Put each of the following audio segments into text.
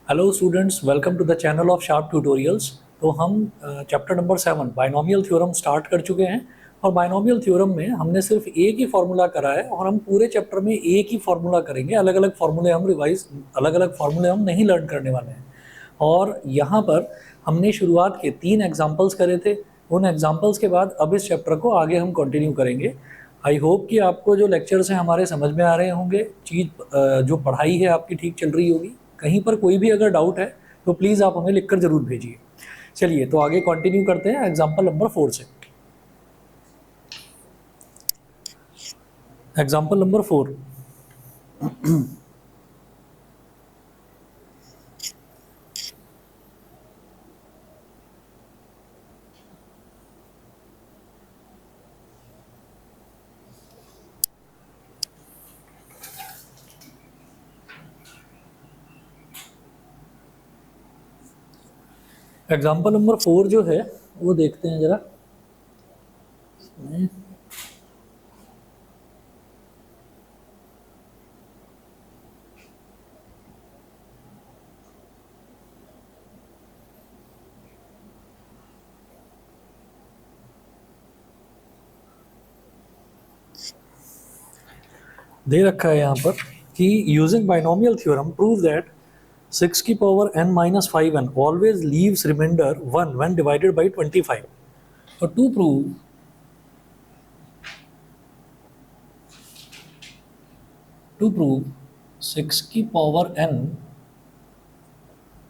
Hello students, welcome to the channel of Sharp Tutorials. तो हम chapter number 7 binomial theorem start कर चुके हैं। और बाइनोमियल थ्योरम में हमने सिर्फ एक ही फार्मूला करा है और हम पूरे चैप्टर में एक ही फार्मूला करेंगे। अलग अलग फार्मूले हम नहीं लर्न करने वाले हैं। और यहाँ पर हमने शुरुआत के 3 एग्जाम्पल्स करे थे। उन एग्जाम्पल्स के बाद अब इस चैप्टर को आगे हम कंटिन्यू करेंगे। आई होप कि आपको जो लेक्चर्स हैं हमारे समझ में आ रहे होंगे, जो पढ़ाई है आपकी ठीक चल रही होगी। कहीं पर कोई भी अगर डाउट है तो प्लीज़ आप हमें लिखकर ज़रूर भेजिए। चलिए तो आगे कंटिन्यू करते हैं एग्जाम्पल नंबर 4 से। Example number 4। एग्जाम्पल नंबर 4 जो है वो देखते हैं ज़रा। दे रखा है यहाँ पर कि using binomial theorem prove that 6 की power n minus 5n always leaves remainder 1 when divided by 25। तो टू प्रूव 6 की power n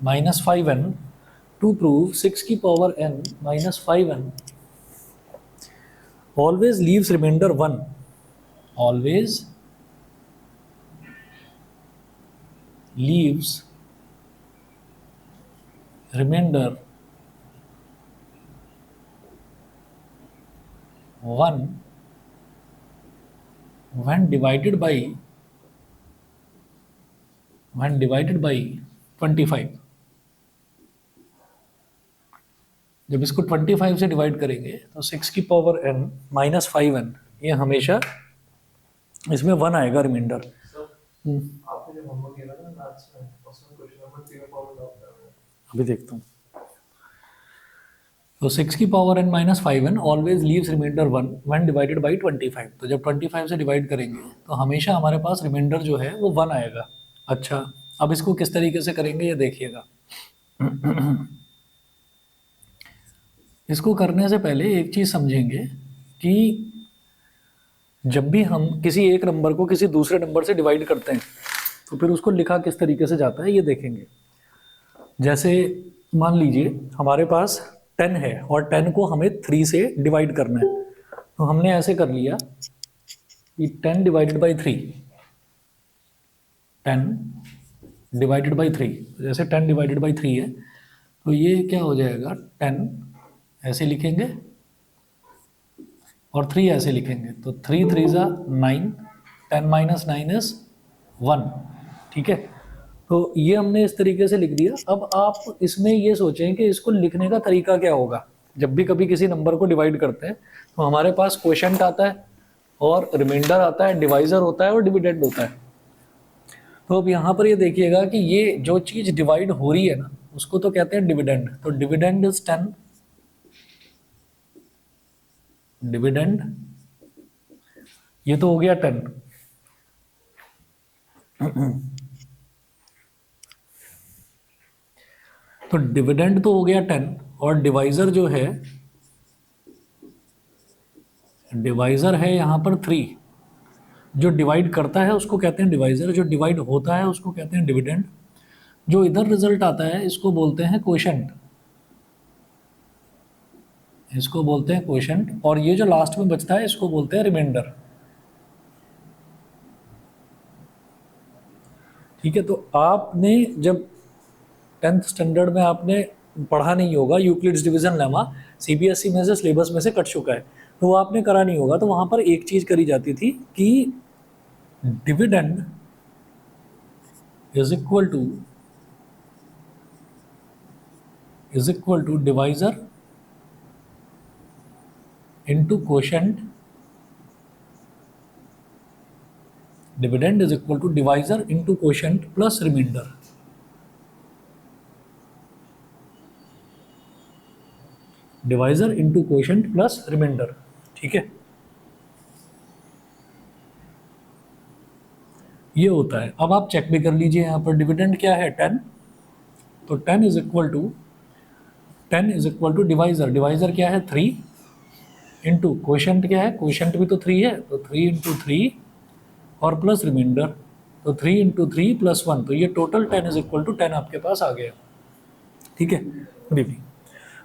minus 5n, to prove 6 की power n minus 5n always leaves remainder 1, always leaves remainder 1 when divided by 25। जब इसको 25 से divide करेंगे तो 6 की power n minus 5n, ये हमेशा इसमें 1 आएगा रिमाइंडर। आपने जो होमवर्क किया था ना मैथ्स में, उसमें क्वेश्चन नंबर 3 में फॉर्मूला होता है। अभी देखता हूँ। तो 6 की power n minus 5n always leaves remainder 1 when divided by 25। तो जब 25 से डिवाइड करेंगे तो हमेशा हमारे पास रिमाइंडर जो है वो 1 आएगा। अच्छा, अब इसको किस तरीके से करेंगे ये देखिएगा। इसको करने से पहले एक चीज़ समझेंगे कि जब भी हम किसी एक नंबर को किसी दूसरे नंबर से डिवाइड करते हैं तो फिर उसको लिखा किस तरीके से जाता है ये देखेंगे। जैसे मान लीजिए हमारे पास 10 है और 10 को हमें 3 से डिवाइड करना है। तो हमने ऐसे कर लिया कि 10 डिवाइडेड बाई 3, 10 डिवाइडेड बाई 3। जैसे 10 डिवाइडेड बाई 3 है तो ये क्या हो जाएगा, 10 ऐसे लिखेंगे और 3 ऐसे लिखेंगे। तो 3 3 ज़ा 9, 10 माइनस 9 इज 1। ठीक है, तो ये हमने इस तरीके से लिख दिया। अब आप इसमें ये सोचें कि इसको लिखने का तरीका क्या होगा। जब भी कभी किसी नंबर को डिवाइड करते हैं तो हमारे पास क्वोशंट आता है और रिमाइंडर आता है, डिवाइजर होता है और डिविडेंड होता है। तो अब यहाँ पर ये देखिएगा कि ये जो चीज़ डिवाइड हो रही है ना उसको तो कहते हैं डिविडेंड। तो डिविडेंड इज 10, डिविडेंड ये तो हो गया 10। तो डिविडेंड तो हो गया 10 और डिवाइजर जो है, डिवाइजर है यहाँ पर 3। जो डिवाइड करता है उसको कहते हैं डिवाइजर, जो डिवाइड होता है उसको कहते हैं डिविडेंड। जो इधर रिजल्ट आता है इसको बोलते हैं क्वोशंट, इसको बोलते हैं क्वोशंट। और ये जो लास्ट में बचता है इसको बोलते हैं रिमाइंडर। ठीक है, तो आपने जब 10th स्टैंडर्ड में आपने पढ़ा नहीं होगा यूक्लिड्स डिवीजन लेमा, सीबीएसई में से सिलेबस में से कट चुका है, तो वो आपने करा नहीं होगा। तो वहाँ पर एक चीज़ करी जाती थी कि dividend is equal to divisor into quotient. Dividend is equal to divisor into quotient plus remainder. Divisor into quotient plus remainder, ठीक है, ये होता है। अब आप चेक भी कर लीजिए, यहाँ पर डिविडेंड क्या है 10, तो 10 is equal to divisor, divisor क्या है 3 इंटू क्वोशंट क्या है, क्वोशंट भी तो 3 है, तो 3 इंटू 3 और प्लस रिमाइंडर, तो 3 इंटू 3 प्लस 1, तो ये टोटल 10 इज इक्वल टू 10 आपके पास आ गया, ठीक है दीदी।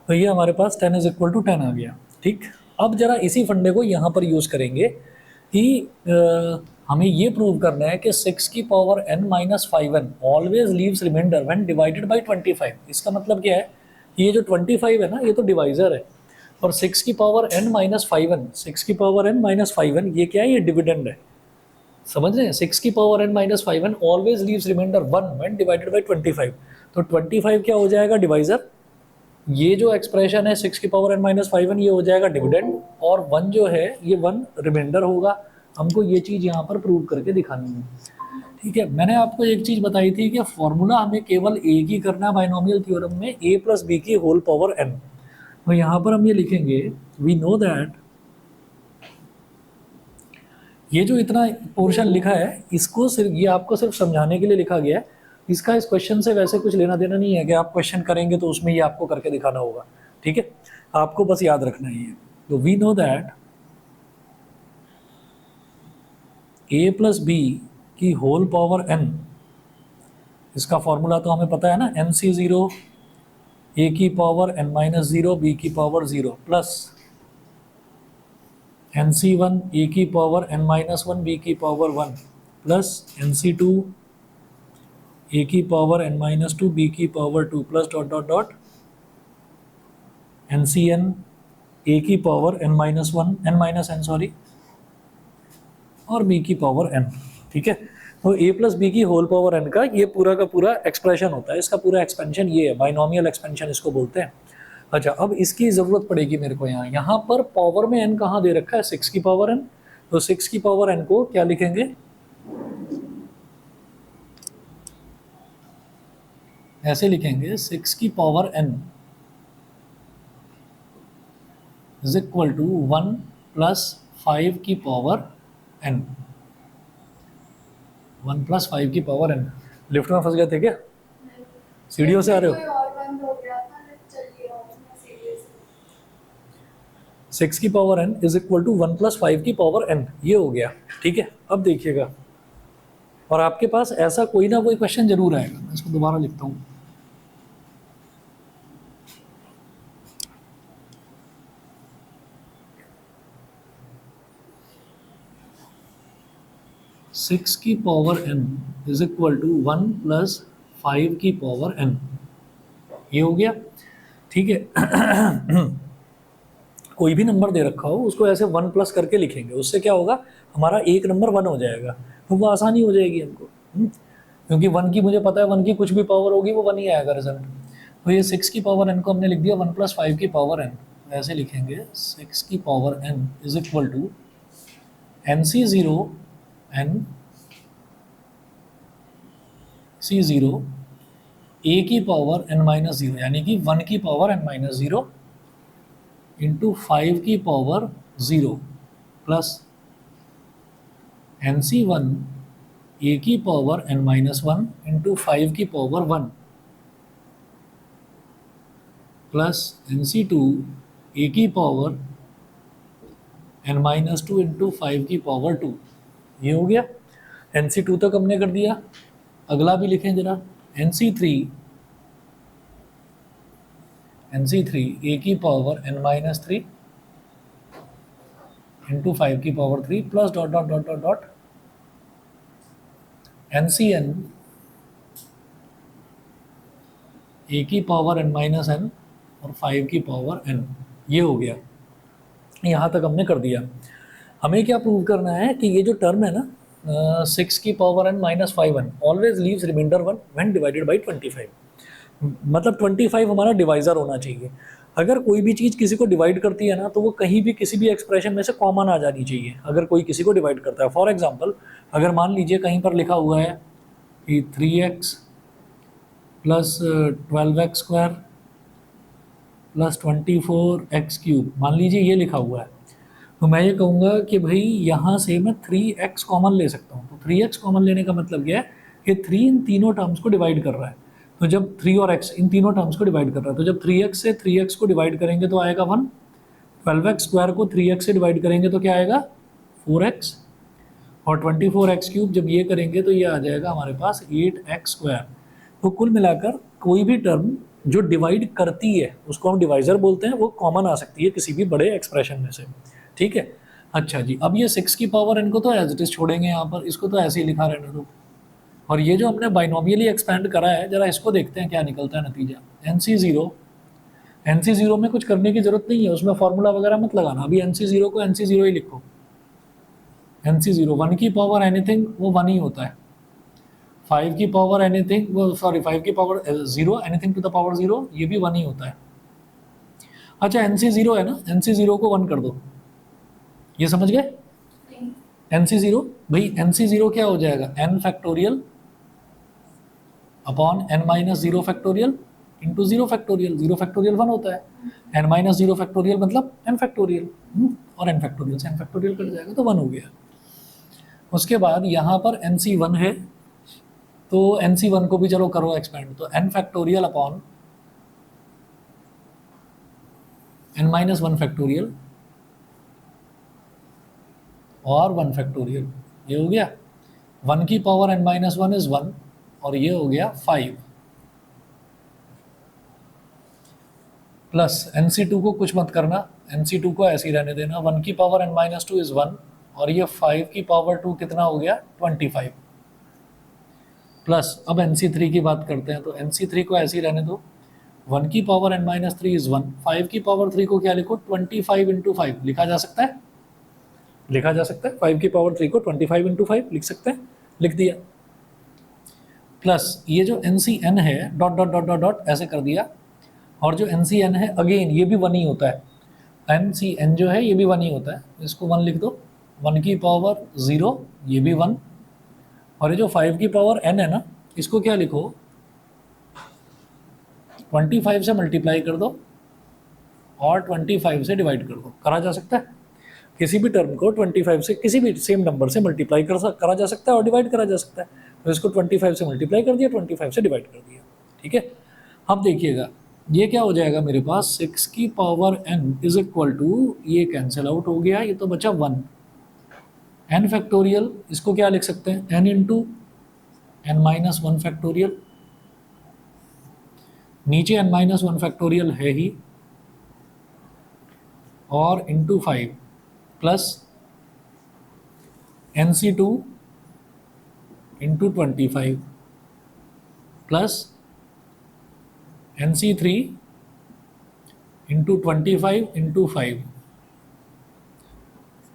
तो ये हमारे पास 10 इज इक्वल टू 10 आ गया, ठीक। अब जरा इसी फंडे को यहाँ पर यूज़ करेंगे कि हमें ये प्रूव करना है कि 6 की power n minus 5n always leaves remainder when divided by 25। इसका मतलब क्या है, ये जो 25 है ना, ये तो डिवाइजर है, और 6 की पावर n माइनस 5n, 6 की पावर n माइनस 5n ये क्या है, ये डिविडेंड है, समझ रहे हैं। 6 की power n minus 5n always leaves remainder 1 when divided by 25, तो 25 क्या हो जाएगा, डिवाइजर। ये जो एक्सप्रेशन है 6 की पावर n माइनस 5n ये हो जाएगा डिविडेंड, और 1 जो है ये 1 रिमाइंडर होगा। हमको ये चीज़ यहाँ पर प्रूव करके दिखानी है, ठीक है। मैंने आपको एक चीज़ बताई थी कि फॉर्मूला हमें केवल एक ही करना है बाइनोमियल थ्योरम में, a प्लस बी की होल पावर n। तो यहाँ पर हम ये लिखेंगे, वी नो दैट, ये जो इतना पोर्शन लिखा है इसको सिर्फ, ये आपको सिर्फ समझाने के लिए लिखा गया है, इसका इस क्वेश्चन से वैसे कुछ लेना देना नहीं है कि आप क्वेश्चन करेंगे तो उसमें ये आपको करके दिखाना होगा, ठीक है, आपको बस याद रखना है ये। तो we know that a plus B की होल पावर n, इसका फॉर्मूला तो हमें पता है ना, nc0 a की पावर n माइनस 0 b की पावर 0 प्लस nc1 a की पावर n माइनस 1 b की पावर 1 प्लस nc2 a की पावर n माइनस 2 b की power 2 plus dot dot dot ncn a की power n minus 1 n minus n sorry और b की power n, ठीक है। तो a प्लस बी की होल पावर n का ये पूरा का पूरा एक्सप्रेशन होता है, इसका पूरा एक्सपेंशन ये है, बाइनोमियल एक्सपेंशन इसको बोलते हैं। अच्छा, अब इसकी ज़रूरत पड़ेगी मेरे को यहाँ पर पावर में n कहाँ दे रखा है, 6 की पावर n, तो 6 की पावर n को क्या लिखेंगे, ऐसे लिखेंगे, 6 की power n is equal to 1 plus 5 की पावर n, 1 प्लस 5 की पावर n। लिफ्ट में फंस गए थे क्या, सीढ़ियों से आ रहे हो? 6 की power n is equal to 1 plus 5 की पावर n, ये हो गया, ठीक है। अब देखिएगा, और आपके पास ऐसा कोई ना कोई क्वेश्चन जरूर आएगा, मैं इसको दोबारा लिखता हूँ। सिक्स की power n is equal to 1 plus 5 की पावर n, ये हो गया, ठीक है। कोई भी नंबर दे रखा हो उसको ऐसे 1 प्लस करके लिखेंगे, उससे क्या होगा, हमारा एक नंबर 1 हो जाएगा, तो वो आसानी हो जाएगी हमको, क्योंकि 1 की मुझे पता है 1 की कुछ भी पावर होगी वो 1 ही आएगा रिजल्ट। तो ये 6 की पावर n को हमने लिख दिया 1 प्लस 5 की पावर n, ऐसे लिखेंगे 6 की power n is equal to nc0 n c0 a की पावर n माइनस 0, यानी कि 1 की पावर n माइनस 0 इंटू 5 की पावर 0 प्लस nc1 a की पावर n माइनस 1 इंटू 5 की पावर 1 प्लस nc2 a की पावर n माइनस 2 इंटू 5 की power 2, ये हो गया। nc2 तक हमने कर दिया, अगला भी लिखें जरा, nc3 a की पावर n माइनस 3 इंटू 5 की power 3 plus dot dot dot dot dot ncn a की पावर n माइनस n और 5 की पावर n, ये हो गया। यहाँ तक हमने कर दिया। हमें क्या प्रूव करना है कि ये जो टर्म है ना 6 की power n minus 5n always leaves remainder 1 when divided by 25, मतलब 25 हमारा डिवाइज़र होना चाहिए। अगर कोई भी चीज़ किसी को डिवाइड करती है ना, तो वो कहीं भी किसी भी एक्सप्रेशन में से कॉमन आ जानी चाहिए। अगर कोई किसी को डिवाइड करता है, फॉर एग्जांपल अगर मान लीजिए कहीं पर लिखा हुआ है कि 3x plus 12x square plus 24x³ मान लीजिए ये लिखा हुआ है, तो मैं ये कहूँगा कि भाई यहाँ से मैं 3x कॉमन ले सकता हूँ। तो 3x कॉमन लेने का मतलब क्या है कि 3 इन तीनों टर्म्स को डिवाइड कर रहा है। तो जब 3 और x इन तीनों टर्म्स को डिवाइड कर रहा है, तो जब 3x से 3x को डिवाइड करेंगे तो आएगा 1, 12x² को 3x से डिवाइड करेंगे तो क्या आएगा 4x, और 24x³ जब ये करेंगे तो ये आ जाएगा हमारे पास 8x²। तो कुल मिलाकर कोई भी टर्म जो डिवाइड करती है उसको हम डिवाइजर बोलते हैं, वो कॉमन आ सकती है किसी भी बड़े एक्सप्रेशन में से, ठीक है। अच्छा जी, अब ये 6 की पावर n को तो एज इट इज छोड़ेंगे, यहाँ पर इसको तो ऐसे ही लिखा रहने दो। और ये जो हमने बाइनोमियली एक्सपेंड करा है, जरा इसको देखते हैं क्या निकलता है नतीजा। NC0 में कुछ करने की जरूरत नहीं है, उसमें फॉर्मूला वगैरह मत लगाना। अभी NC0 को NC0 ही लिखो। NC0 1 की पावर एनीथिंग वो 1 ही होता है, 5 की पावर एनीथिंग वो 5 की power 0 anything to the power 0 ये भी 1 ही होता है। अच्छा NC0 है ना, NC0 को 1 कर दो, ये समझ गए। NC0 भाई NC0 क्या हो जाएगा n factorial upon n-0 factorial into 0 factorial. 0 factorial 1 होता है, n-0 फैक्टोरियल मतलब n फैक्टोरियल, और n फैक्टोरियल से n फैक्टोरियल कट जाएगा तो 1 हो गया। उसके बाद यहाँ पर NC1 है, तो NC1 को भी चलो करो एक्सपेंड, तो n factorial upon n-1 factorial और 1 फैक्टोरियल, ये हो गया। 1 की पावर n-1 इज 1 और ये हो गया 5, प्लस NC2 को कुछ मत करना, NC2 को ऐसे ही रहने देना। 1 की पावर n-2 इज 1 और ये 5 की पावर 2 कितना हो गया 25, प्लस अब NC3 की बात करते हैं, तो NC3 को ऐसे ही रहने दो। 1 की पावर n-3 इज 1, 5 की पावर 3 को क्या लिखो 25 इंटू 5 लिखा जा सकता है, लिखा जा सकता है। 5 की पावर 3 को 25 इंटू 5 लिख सकते हैं, लिख दिया। प्लस ये जो NCN है dot dot dot dot dot ऐसे कर दिया, और जो NCN है अगेन ये भी 1 ही होता है। NCN जो है ये भी 1 ही होता है, इसको 1 लिख दो। 1 की पावर 0 ये भी 1, और ये जो 5 की पावर n है ना, इसको क्या लिखो 25 से मल्टीप्लाई कर दो और 25 से डिवाइड कर दो। करा जा सकता है, किसी भी टर्म को 25 से किसी भी सेम नंबर से मल्टीप्लाई करा जा सकता है और डिवाइड करा जा सकता है। तो इसको 25 से मल्टीप्लाई कर दिया, 25 से डिवाइड कर दिया, ठीक है। अब देखिएगा ये क्या हो जाएगा मेरे पास 6 की power n is equal to, ये कैंसिल आउट हो गया, ये तो बचा 1, n फैक्टोरियल, इसको क्या लिख सकते हैं n इंटू n-1 फैक्टोरियल, नीचे n-1 फैक्टोरियल है ही, और into 5 plus NC2 into 25 plus NC3 into 25 into 5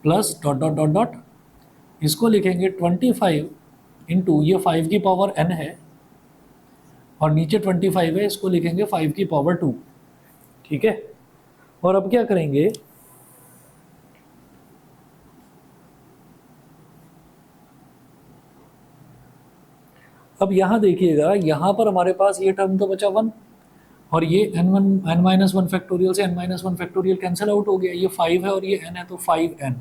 plus dot dot dot dot, इसको लिखेंगे 25 इंटू ये 5 की पावर n है और नीचे 25 है, इसको लिखेंगे 5 की पावर 2, ठीक है। और अब क्या करेंगे, अब यहाँ देखिएगा, यहाँ पर हमारे पास ये टर्म तो बचा 1 और ये n-1 फैक्टोरियल से n-1 फैक्टोरियल कैंसिल आउट हो गया, ये 5 है और ये n है तो 5n,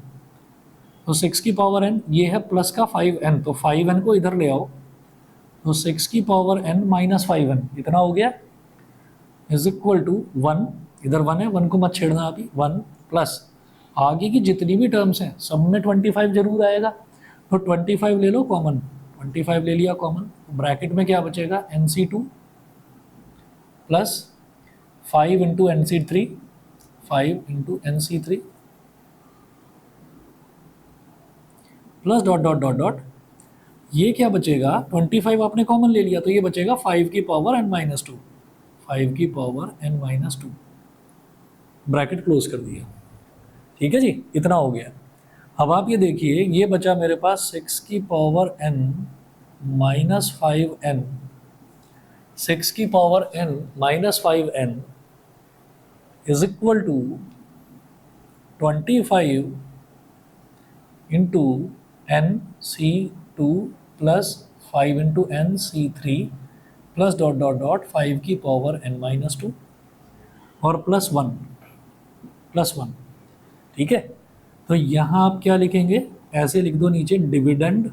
तो 6 की पावर n ये है प्लस का 5n, तो 5n को इधर ले आओ, तो 6 की पावर n-5n इतना हो गया इज इक्वल टू 1, इधर 1 है, 1 को मत छेड़ना अभी, 1 प्लस आगे की जितनी भी टर्म्स हैं सब में 25 जरूर आएगा, तो 25 ले लो कॉमन, 25 ले लिया कॉमन, ब्रैकेट में क्या बचेगा NC2 plus 5 into NC3, 5 into NC3 plus dot dot dot dot, ये क्या बचेगा 25 आपने कॉमन ले लिया तो ये बचेगा 5 की पावर n-2, 5 की पावर n-2, ब्रैकेट क्लोज कर दिया, ठीक है जी, इतना हो गया। अब आप ये देखिए ये बचा मेरे पास 6 की पावर n-5n, 6 की power n-5n is equal to 25 into NC2 plus 5 into NC3 plus dot dot dot 5 की पावर n-2, और +1, ठीक है। तो यहाँ आप क्या लिखेंगे, ऐसे लिख दो नीचे डिविडेंड,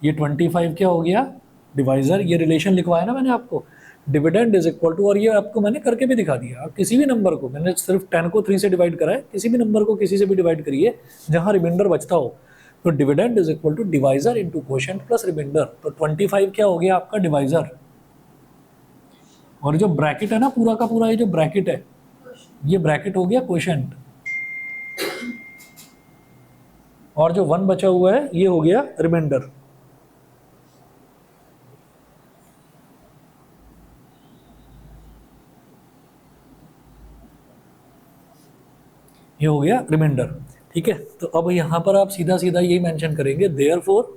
ये 25 क्या हो गया, डिवाइजर, ये रिलेशन लिखवाया ना मैंने आपको, डिविडेंड इज इक्वल टू, और ये आपको मैंने करके भी दिखा दिया, आप किसी भी नंबर को, मैंने सिर्फ 10 को 3 से डिवाइड करा है, किसी भी नंबर को किसी से भी डिवाइड करिए जहाँ रिमाइंडर बचता हो, तो dividend is equal to divisor into quotient plus remainder. तो 25 क्या हो गया आपका डिवाइजर, और जो ब्रैकेट है ना पूरा का पूरा, ये जो ब्रैकेट है, ये ब्रैकेट हो गया क्वोशिएंट, और जो 1 बचा हुआ है ये हो गया रिमाइंडर। ये हो गया रिमाइंडर, ठीक है। तो अब यहां पर आप सीधा सीधा यही मेंशन करेंगे, देयरफॉर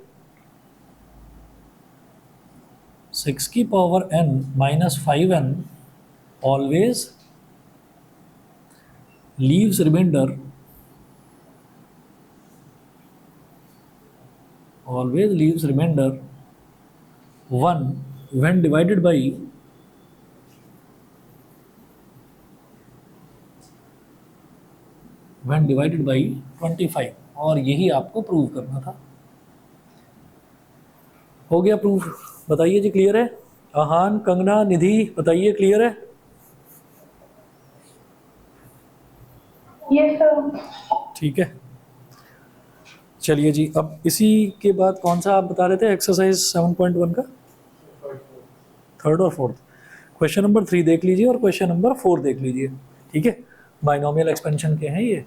6 की power n minus 5n always leaves remainder, always leaves remainder 1 when divided by when divided by 25, और यही आपको प्रूव करना था। हो गया प्रूफ, बताइए जी क्लियर है? आहान, कंगना, निधि, बताइए क्लियर है? Yes sir. ठीक है, चलिए जी। अब इसी के बाद कौन सा आप बता रहे थे एक्सरसाइज 7.1 का? थर्ड और फोर्थ। क्वेश्चन नंबर 3 देख लीजिए और क्वेश्चन नंबर 4 देख लीजिए, ठीक है। बाइनोमियल एक्सपेंशन के हैं ये।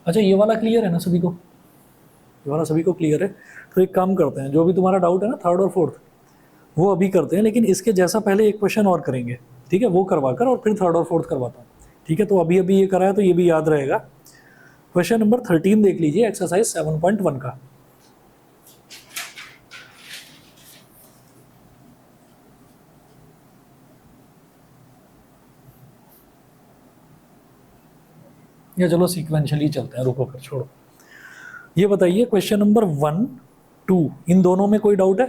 अच्छा, ये वाला क्लियर है ना सभी को? ये वाला सभी को क्लियर है? तो एक काम करते हैं, जो भी तुम्हारा डाउट है ना थर्ड और फोर्थ, वो अभी करते हैं, लेकिन इसके जैसा पहले एक क्वेश्चन और करेंगे, ठीक है, वो करवा कर और फिर थर्ड और फोर्थ करवाता हूँ, ठीक है। तो अभी अभी ये कराया तो ये भी याद रहेगा। क्वेश्चन नंबर 13 देख लीजिए, एक्सरसाइज 7.1 का। या चलो सीक्वेंशियली चलते हैं, रुको कर छोड़ो। ये बताइए क्वेश्चन नंबर 1, 2 इन दोनों में कोई डाउट है?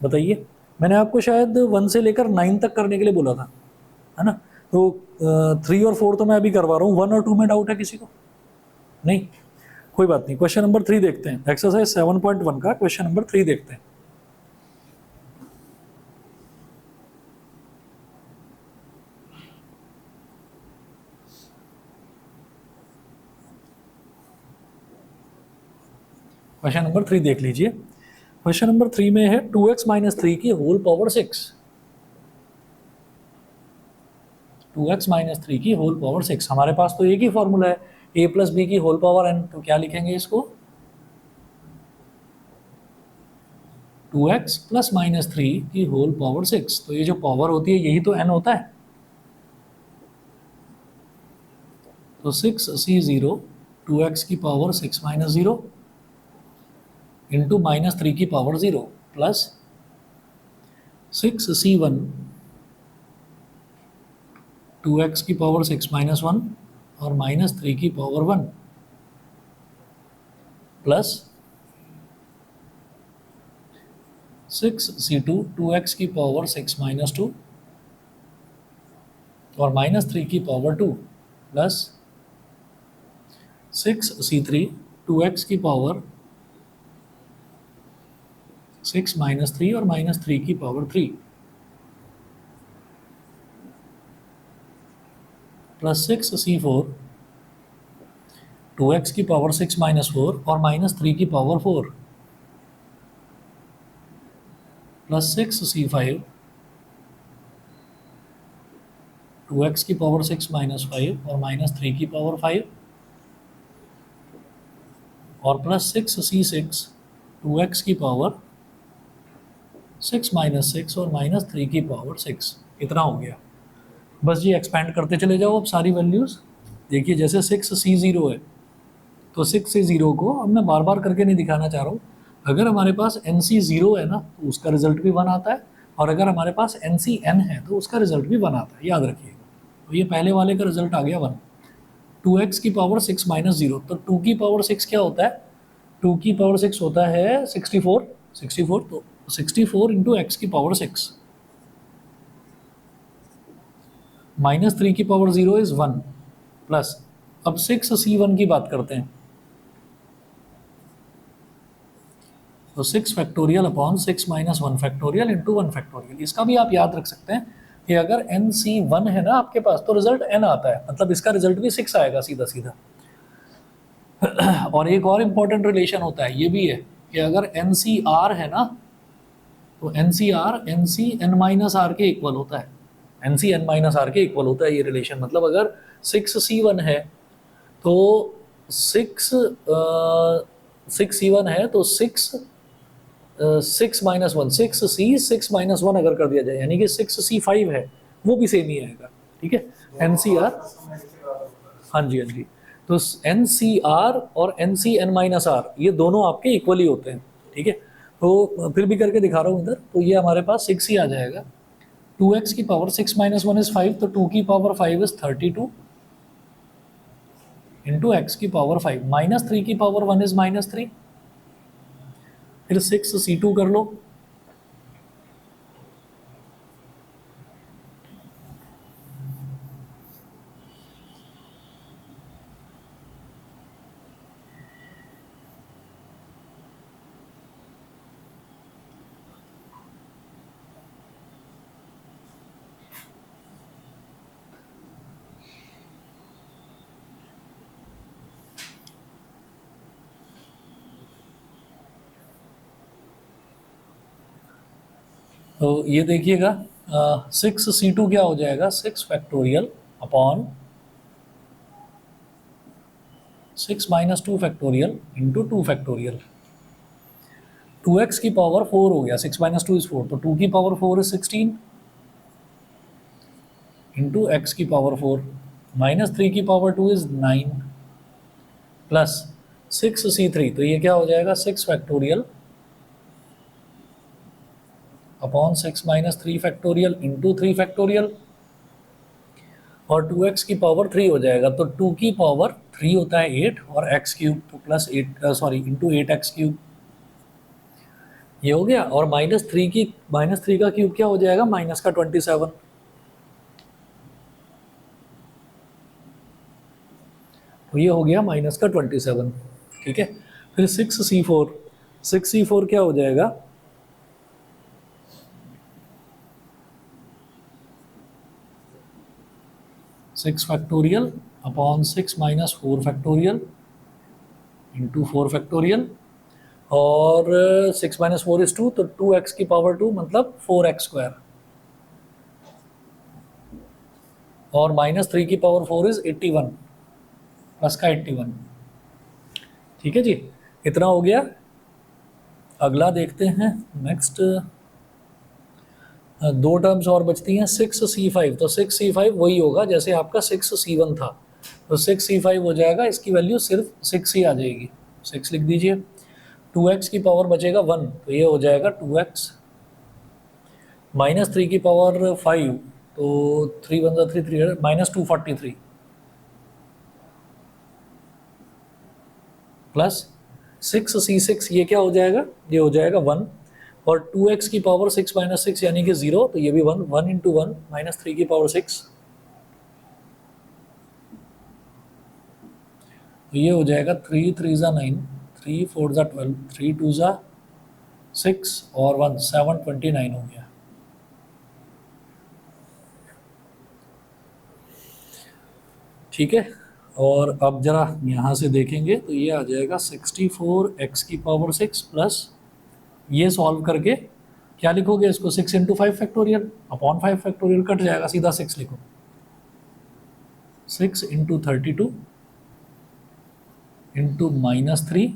बताइए। मैंने आपको शायद 1 से लेकर 9 तक करने के लिए बोला था, है ना? तो 3 और 4 तो मैं अभी करवा रहा हूँ, 1 और 2 में डाउट है किसी को? नहीं, कोई बात नहीं। क्वेश्चन नंबर 3 देखते हैं, एक्सरसाइज 7.1 का क्वेश्चन नंबर 3 देखते हैं। क्वेश्चन नंबर 3 देख लीजिए। क्वेश्चन नंबर 3 में है 2x माइनस 3 की होल पावर 6, 2x माइनस 3 की होल पावर 6। हमारे पास तो एक ही फॉर्मूला है, a प्लस बी की होल पावर n, तो क्या लिखेंगे इसको? 2x प्लस माइनस 3 की होल पावर 6। तो ये जो पावर होती है यही तो n होता है, तो 6c0 2x की पावर 6 माइनस 0 इंटू माइनस 3 की पावर 0 प्लस 6c1 2x की पावर 6 माइनस 1 और माइनस 3 की पावर 1 प्लस 6c2 2x की पावर 6 माइनस 2 और माइनस 3 की पावर 2 प्लस 6c3 2x की पावर 6 माइनस 3 और माइनस 3 की पावर 3 प्लस 6c4 2x की पावर 6 माइनस 4 और माइनस 3 की पावर 4 प्लस 6c5 2x की पावर 6 माइनस 5 और माइनस 3 की पावर 5 और प्लस 6c6 2x की पावर 6 माइनस 6 और माइनस 3 की पावर 6। इतना हो गया। बस जी एक्सपेंड करते चले जाओ अब सारी वैल्यूज़। देखिए जैसे 6c0 है, तो 6c0 को अब मैं बार बार करके नहीं दिखाना चाह रहा हूँ। अगर हमारे पास nc0 है ना, तो उसका रिजल्ट भी 1 आता है, और अगर हमारे पास NCN है तो उसका रिजल्ट भी 1 आता है, याद रखिएगा। तो ये पहले वाले का रिजल्ट आ गया 1। 2x की पावर 6 माइनस 0, तो 2 की पावर 6 क्या होता है? 2 की पावर 6 होता है 64। तो 64 इंटू एक्स की पावर 6 माइनस 3 की पावर 0 इज 1 प्लस, अब 6C1 की बात करते हैं, तो 6 factorial upon 6 minus 1 factorial into 1 factorial. इसका भी आप याद रख सकते हैं कि अगर NC1 है ना आपके पास तो रिजल्ट n आता है, मतलब इसका रिजल्ट भी 6 आएगा सीधा सीधा। और एक और इम्पॉर्टेंट रिलेशन होता है, ये भी है कि अगर NCR है ना तो NCR NCN माइनस आर के इक्वल होता है, NCN माइनस आर के इक्वल होता है ये रिलेशन। मतलब अगर 6C1 है तो 6C1 है तो 6 माइनस 1, 6 माइनस 1 अगर कर दिया जाए यानी कि 6C5 है, वो भी सेम ही आएगा। ठीक है, NCR, हाँ जी हाँ जी, तो NCR और NCN माइनस आर ये दोनों आपके इक्वल ही होते हैं। ठीक है, तो फिर भी करके दिखा रहा हूँ इधर, तो ये हमारे पास 6 ही आ जाएगा। 2x की पावर 6 माइनस 1 इज 5, तो 2 की पावर 5 इज 32 इंटू एक्स की पावर 5 माइनस 3 की पावर 1 इज माइनस 3, फिर 6C2 कर लो, तो ये देखिएगा 6C2 क्या हो जाएगा, 6 factorial upon 6 minus 2 factorial into 2 factorial. 2x की पावर 4 हो गया, 6 माइनस 2 इज 4, तो 2 की पावर 4 इज 16 इंटू एक्स की पावर 4 माइनस 3 की पावर 2 इज 9 प्लस 6C3, तो ये क्या हो जाएगा 6 factorial upon 6 minus 3 factorial into 3 factorial, और 2x की पावर 3 हो जाएगा, तो 2 की पावर 3 होता है 8 और x क्यूब, तो plus 8 sorry into 8x cube, ये हो गया। और माइनस 3 का क्यूब क्या हो जाएगा, माइनस का 27, तो ये हो गया माइनस का 27। ठीक है, फिर 6C4 क्या हो जाएगा, 6 factorial upon 6 minus 4 factorial into 4 factorial, और 6 माइनस 4 इज 2, तो 2x की पावर 2 मतलब 4x स्क्वायर, और माइनस 3 की पावर 4 इज 81 प्लस का 81। ठीक है जी, इतना हो गया। अगला देखते हैं, नेक्स्ट दो टर्म्स और बचती हैं, 6C5, तो 6C5 वही होगा जैसे आपका 6C1 था, तो 6C5 हो जाएगा, इसकी वैल्यू सिर्फ 6 ही आ जाएगी, 6 लिख दीजिए। 2x की पावर बचेगा 1, तो ये हो जाएगा 2x माइनस 3 की पावर 5, तो 3 1 3 3 माइनस 243 प्लस 6C6, ये क्या हो जाएगा, ये हो जाएगा 1, और 2x की पावर 6 माइनस 6 यानी कि 0, तो ये भी 1, 1 इंटू 1 माइनस 3 की पावर 6, तो ये हो जाएगा 3 3 ज़ा 9, 3 4 ज़ा 12, 3 2 ज़ा 6 और 1 7 29 हो गया। ठीक है, और अब जरा यहाँ से देखेंगे तो ये आ जाएगा 64x की पावर 6 प्लस, ये सॉल्व करके क्या लिखोगे इसको, 6 into 5 factorial upon 5 factorial, cut जाएगा, सीधा 6 लिखो, 6 into 32 into minus 3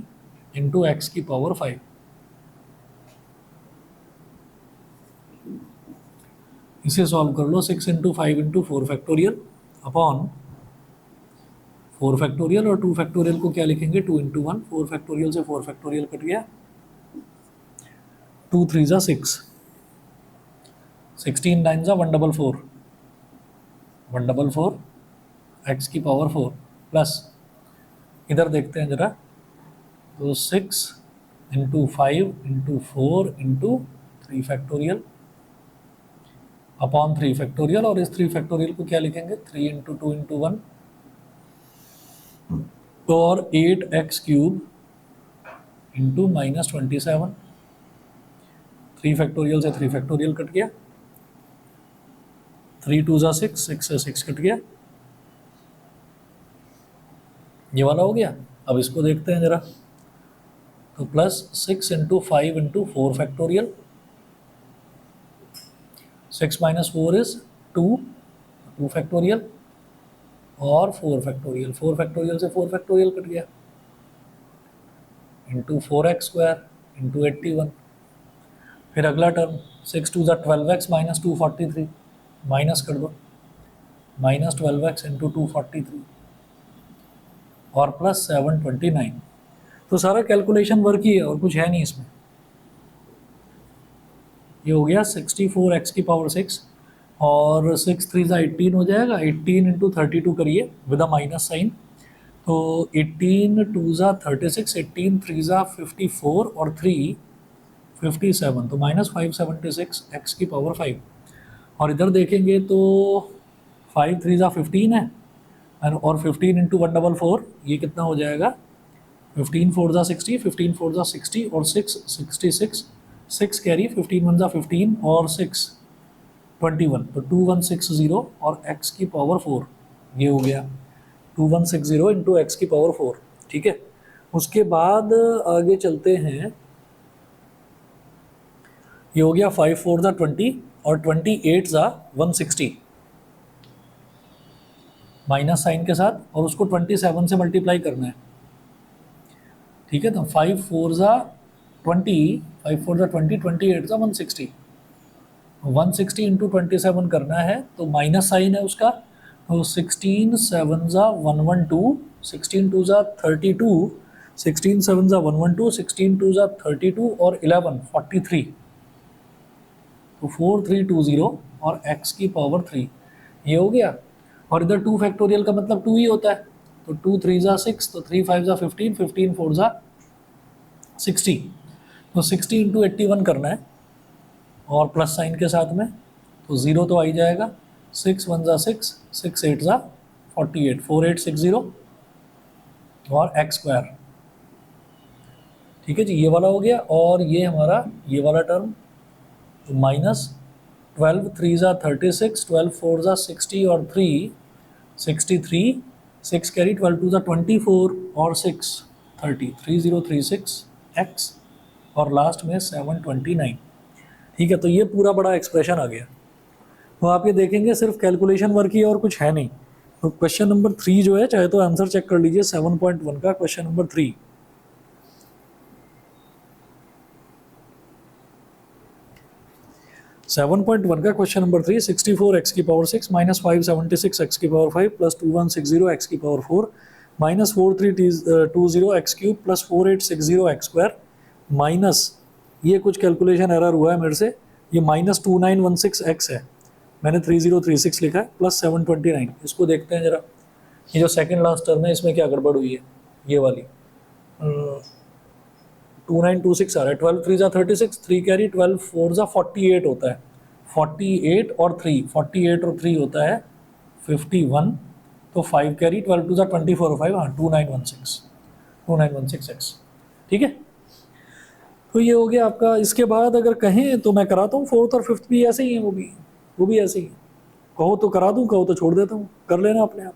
into x की पावर 5, इसे सॉल्व कर लो, 6 into 5 into 4 factorial upon 4 factorial, और 2 फैक्टोरियल को क्या लिखेंगे, 2 इंटू 1, 4 फैक्टोरियल से 4 फैक्टोरियल कट गया, 2 3 ज़ा 6, 16 9 जा 144, 144 एक्स की पावर 4 प्लस इधर देखते हैं जरा, तो 6 into 5 into 4 into 3 factorial upon 3 factorial, और इस 3 फैक्टोरियल को क्या लिखेंगे 3 इंटू 2 इंटू 1 और 8x क्यूब इंटू -27। 3 फैक्टोरियल से 3 फैक्टोरियल कट गया, 3 2 जा 6, 6 से 6 कट गया, ये वाला हो गया। अब इसको देखते हैं जरा, तो plus 6 into 5 into 4 factorial, 6 minus 4 is 2 factorial और 4 फैक्टोरियल, 4 फैक्टोरियल से 4 फैक्टोरियल कट गया, इंटू 4x स्क्वायर इंटू 81। फिर अगला टर्म 6 2 जा 12x माइनस 243, माइनस कर दो, माइनस 12x इंटू 243 और प्लस 729। तो सारा कैलकुलेशन वर्क ही है और कुछ है नहीं इसमें। ये हो गया 64x की पावर 6 और 6 3 जा 18 हो जाएगा, 18 इंटू 32 करिए विद अ माइनस साइन, तो 18 2 जा 36, 18 3 जा 54 और 3 57, तो -576 x की पावर 5। और इधर देखेंगे तो 5 3 जा 15 है और 15 इंटू 144 ये कितना हो जाएगा, 15 4 जा 60, 15 4 जा 60 और 6 66, 6 कैरी, 15 1 जा 15 और 6 21, तो 2160 और x की पावर 4 ये हो गया 2160 इंटू एक्स की पावर 4। ठीक है, उसके बाद आगे चलते हैं, ये हो गया 5 4 जा 20 और 28 जा 160 माइनस साइन के साथ, और उसको 27 से मल्टीप्लाई करना है। ठीक है, तो 5 4 जा 20, 5 4 जा 20, 28 जा 160, 160 इंटू 27 करना है, तो माइनस साइन है उसका, तो 16 7 जा 112, 16 2 जा 32, 16 7 जा 112, 16 2 जा 32 और 11 43, तो 4320 और x की पावर 3 ये हो गया। और इधर 2 फैक्टोरियल का मतलब 2 ही होता है, तो 2 3 जा 6, तो 3 5 जा 15, 15 4 जा 60, तो 60 इंटू 81 करना है और प्लस साइन के साथ में, तो 0 तो आ ही जाएगा, 6 1 जा 6, 6 8 जा 48, 4860 और x स्क्वायर। ठीक है जी, ये वाला हो गया। और ये हमारा ये वाला टर्म, तो माइनस 12 3 जा 36, 12 4 जा 60 और 3 63, 6 कैरी, 12 2 जा 24 और 6 30, 3036 x और लास्ट में 729। ठीक है, तो ये पूरा बड़ा एक्सप्रेशन आ गया। तो आप ये देखेंगे सिर्फ कैलकुलेशन वर्क ही है और कुछ है नहीं। तो क्वेश्चन नंबर 3 जो है, चाहे तो आंसर चेक कर लीजिए 7.1 का क्वेश्चन नंबर 3। 7.1 का क्वेश्चन नंबर 3, 64x की पावर 6 माइनस 576x की पावर 5 प्लस 2160x की power 4 minus 4320x cube plus 4860x square minus, ये कुछ कैलकुलेशन एरर हुआ है मेरे से, ये माइनस 2916x है, मैंने 3036 लिखा है, प्लस 729। इसको देखते हैं जरा, ये जो सेकंड लास्ट टर्म है इसमें क्या गड़बड़ हुई है, ये वाली 2926 आ रहा है, 12 3 जा 36, 3 कैरी, 12 4 जा 48 होता है, 48 और 3, 48 और 3 होता है 51, तो 5 कैरी, 12 2 जा 24 और 5, हाँ 2916x। ठीक है, तो ये हो गया आपका। इसके बाद अगर कहें तो मैं कराता हूँ 4th और 5th भी ऐसे ही हैं, वो भी ऐसे ही हैं। कहो तो करा दूँ, कहो तो छोड़ देता हूँ, कर लेना अपने आप।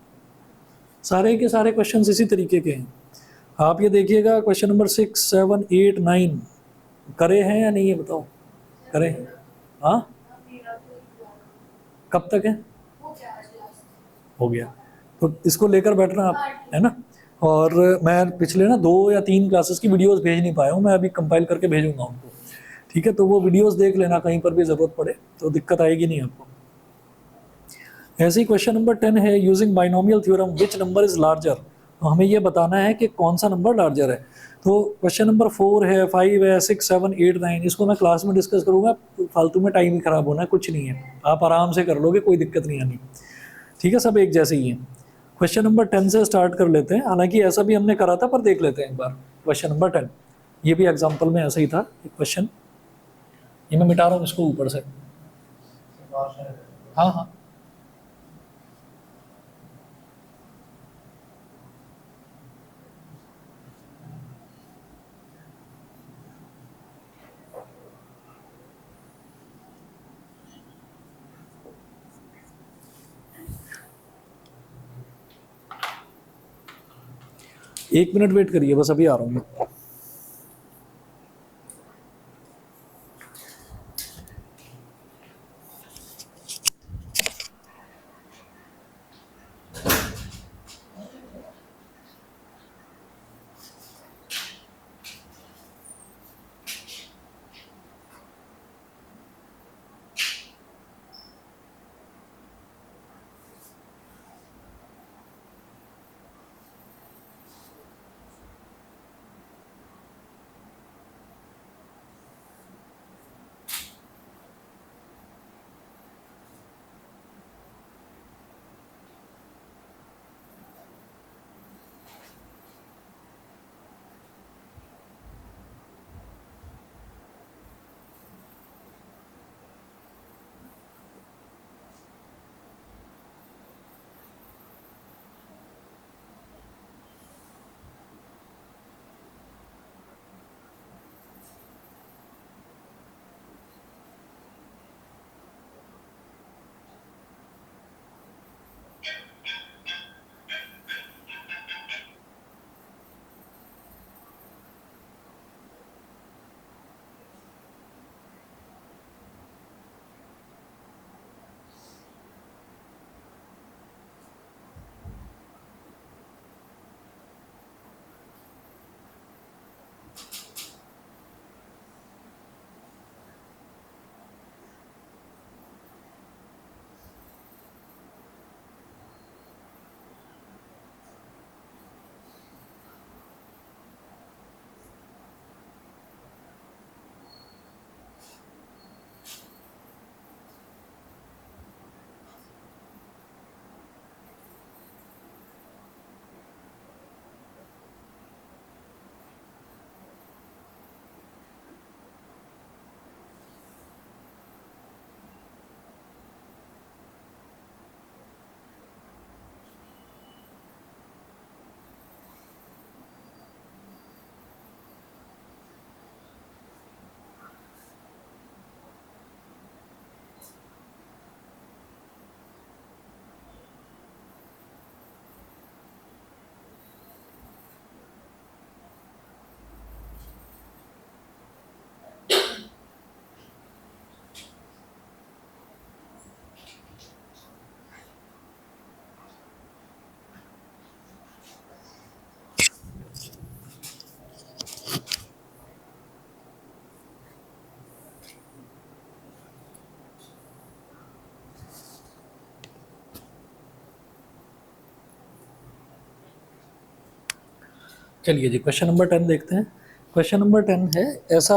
सारे के सारे क्वेश्चन इसी तरीके के हैं। आप ये देखिएगा क्वेश्चन नंबर 6 7 8 9 करे हैं या नहीं, ये बताओ, करे हैं? हाँ, कब तक है? हो गया, तो इसको लेकर बैठना आप, है ना। और मैं पिछले ना 2 या 3 क्लासेस की वीडियोस भेज नहीं पाया हूँ, मैं अभी कंपाइल करके भेजूंगा उनको। ठीक है, तो वो वीडियोस देख लेना, कहीं पर भी ज़रूरत पड़े तो दिक्कत आएगी नहीं आपको। ऐसे ही क्वेश्चन नंबर 10 है, using binomial theorem which number is larger तो हमें ये बताना है कि कौन सा नंबर लार्जर है। तो क्वेश्चन नंबर 4 है, 5 है, 6, 7, 8, 9, इसको मैं क्लास में डिस्कस करूँगा, फालतू में टाइम ही खराब होना है, कुछ नहीं है, आप आराम से कर लोगे, कोई दिक्कत नहीं आनी। ठीक है, सब एक जैसे ही हैं। क्वेश्चन नंबर 10 से स्टार्ट कर लेते हैं, हालांकि ऐसा भी हमने करा था, पर देख लेते हैं एक बार। क्वेश्चन नंबर 10, ये भी एग्जाम्पल में ऐसा ही था एक क्वेश्चन। ये मैं मिटा रहा हूँ इसको ऊपर से। हाँ हाँ, एक मिनट वेट करिए, बस अभी आ रहा हूँ मैं। चलिए जी, क्वेश्चन नंबर 10 देखते हैं। क्वेश्चन नंबर 10 है ऐसा,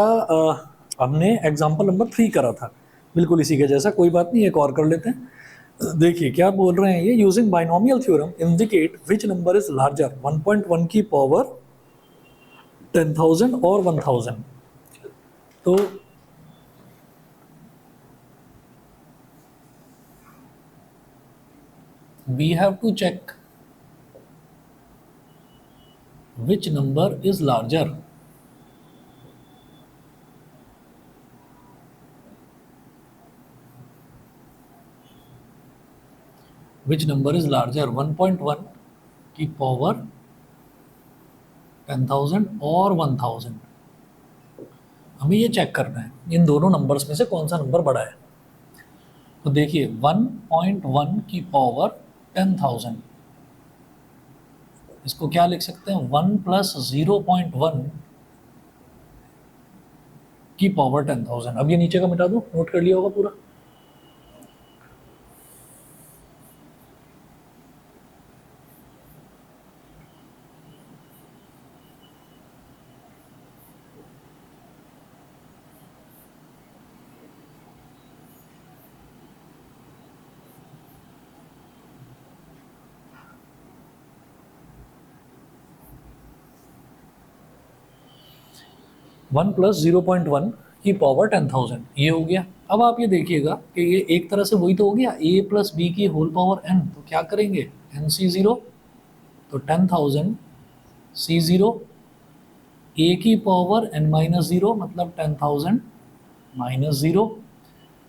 हमने एग्जाम्पल नंबर 3 करा था, बिल्कुल इसी के जैसा, कोई बात नहीं, एक और कर लेते हैं। देखिए क्या बोल रहे हैं ये, using binomial theorem indicate which number is larger, 1.1 की पावर 10,000 और 1,000। तो we have to check which number is larger. Which number is larger, 1.1 की पावर 10,000 और 1,000। हमें ये चेक करना है इन दोनों नंबर्स में से कौन सा नंबर बड़ा है। तो देखिए 1.1 की पावर 10,000, इसको क्या लिख सकते हैं, 1 प्लस 0.1 की पावर 10,000। अब ये नीचे का मिटा दूं, नोट कर लिया होगा पूरा। 1 प्लस 0.1 की पावर 10,000, ये हो गया। अब आप ये देखिएगा कि ये एक तरह से वही तो हो गया, a प्लस बी की होल पावर n, तो क्या करेंगे n C0, तो 10,000 C0 a की पावर n माइनस 0 मतलब 10,000 माइनस 0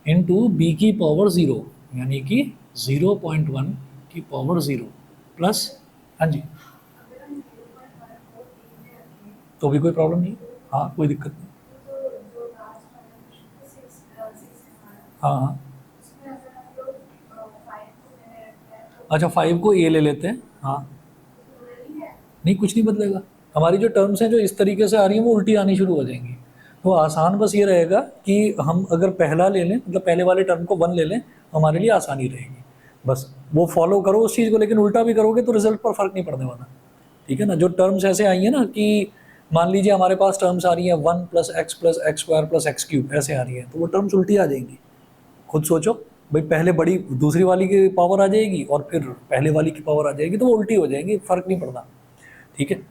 इंटू बी की पावर 0 यानी कि 0.1 की पावर 0 प्लस, हाँ जी, तो भी कोई प्रॉब्लम नहीं, हाँ कोई दिक्कत नहीं, हाँ हाँ। अच्छा 5 को ए ले लेते हैं, हाँ नहीं कुछ नहीं बदलेगा, हमारी जो टर्म्स हैं जो इस तरीके से आ रही हैं वो उल्टी आनी शुरू हो जाएंगी। तो आसान बस ये रहेगा कि हम अगर पहला ले लें, मतलब पहले वाले टर्म को 1 ले लें, हमारे लिए आसानी रहेगी। बस वो फॉलो करो उस चीज़ को, लेकिन उल्टा भी करोगे तो रिजल्ट पर फर्क नहीं पड़ने वाला। ठीक है ना, जो टर्म्स ऐसे आई हैं ना कि मान लीजिए हमारे पास टर्म्स आ रही हैं 1 plus x square plus x cube, ऐसे आ रही है, तो वो टर्म्स उल्टी आ जाएंगी। खुद सोचो भाई, पहले बड़ी दूसरी वाली की पावर आ जाएगी और फिर पहले वाली की पावर आ जाएगी, तो वो उल्टी हो जाएंगी, फर्क नहीं पड़ता। ठीक है,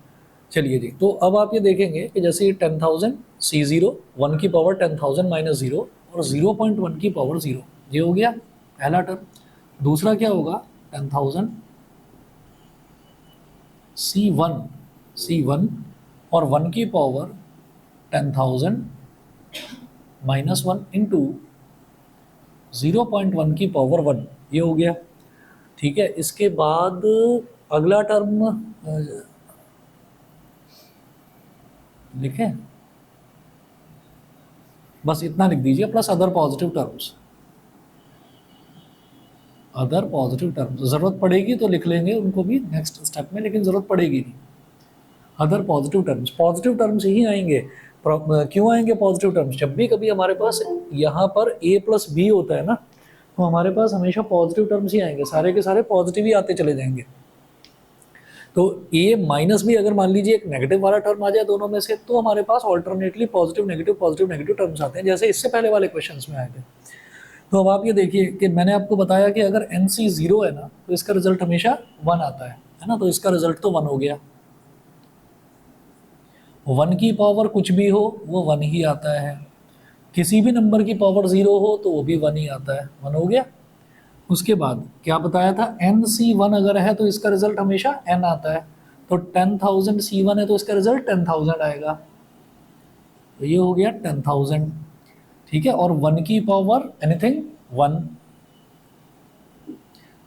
चलिए जी। तो अब आप ये देखेंगे कि जैसे ये 10,000 C0, 1 की पावर 10,000 माइनस 0 और 0.1 की पावर 0, ये हो गया पहला टर्म। दूसरा क्या होगा 10,000 C1 और 1 की पावर 10,000 माइनस 1 इंटू 0.1 की पावर 1, ये हो गया। ठीक है, इसके बाद अगला टर्म लिखें, बस इतना लिख दीजिए, plus other positive terms. Other positive terms ज़रूरत पड़ेगी तो लिख लेंगे उनको भी नेक्स्ट स्टेप में, लेकिन ज़रूरत पड़ेगी नहीं। अदर पॉजिटिव टर्म्स ही आएंगे। क्यों आएंगे पॉजिटिव टर्म्स? जब भी कभी हमारे पास यहाँ पर a प्लस बी होता है ना, तो हमारे पास हमेशा पॉजिटिव टर्म्स ही आएंगे, सारे के सारे पॉजिटिव ही आते चले जाएंगे। तो a माइनस बी अगर मान लीजिए एक नेगेटिव वाला टर्म आ जाए दोनों में से, तो हमारे पास ऑल्टरनेटली पॉजिटिव नेगेटिव टर्म्स आते हैं, जैसे इससे पहले वाले क्वेश्चंस में आए थे। तो अब आप ये देखिए कि मैंने आपको बताया कि अगर एन सी 0 है ना, तो इसका रिजल्ट हमेशा 1 आता है ना, तो इसका रिजल्ट तो 1 हो गया। 1 की पावर कुछ भी हो वो 1 ही आता है, किसी भी नंबर की पावर 0 हो तो वो भी 1 ही आता है, 1 हो गया। उसके बाद क्या बताया था, एन सी 1 अगर है तो इसका रिजल्ट हमेशा n आता है, तो 10,000 C1 है तो इसका रिजल्ट 10,000 आएगा, तो ये हो गया 10,000। ठीक है, और 1 की पावर एनीथिंग 1,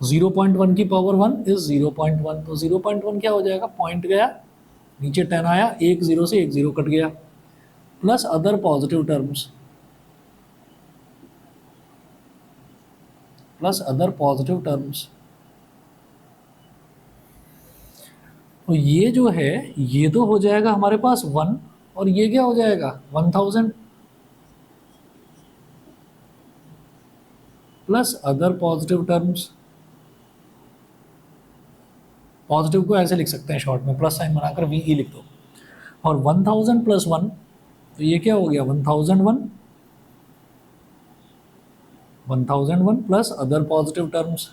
0.1 की पावर 1 इज 0.1, तो 0.1 क्या हो जाएगा, पॉइंट गया नीचे 10 आया, एक 0 से एक 0 कट गया, प्लस अदर पॉजिटिव टर्म्स, तो ये जो है ये तो हो जाएगा हमारे पास 1, और ये क्या हो जाएगा 1,000 plus other positive terms. Positive को ऐसे लिख सकते हैं शॉर्ट में, प्लस साइन बनाकर VE लिख दो, और 1,000 प्लस 1, तो ये क्या हो गया 1,001 प्लस अदर पॉजिटिव टर्म्स।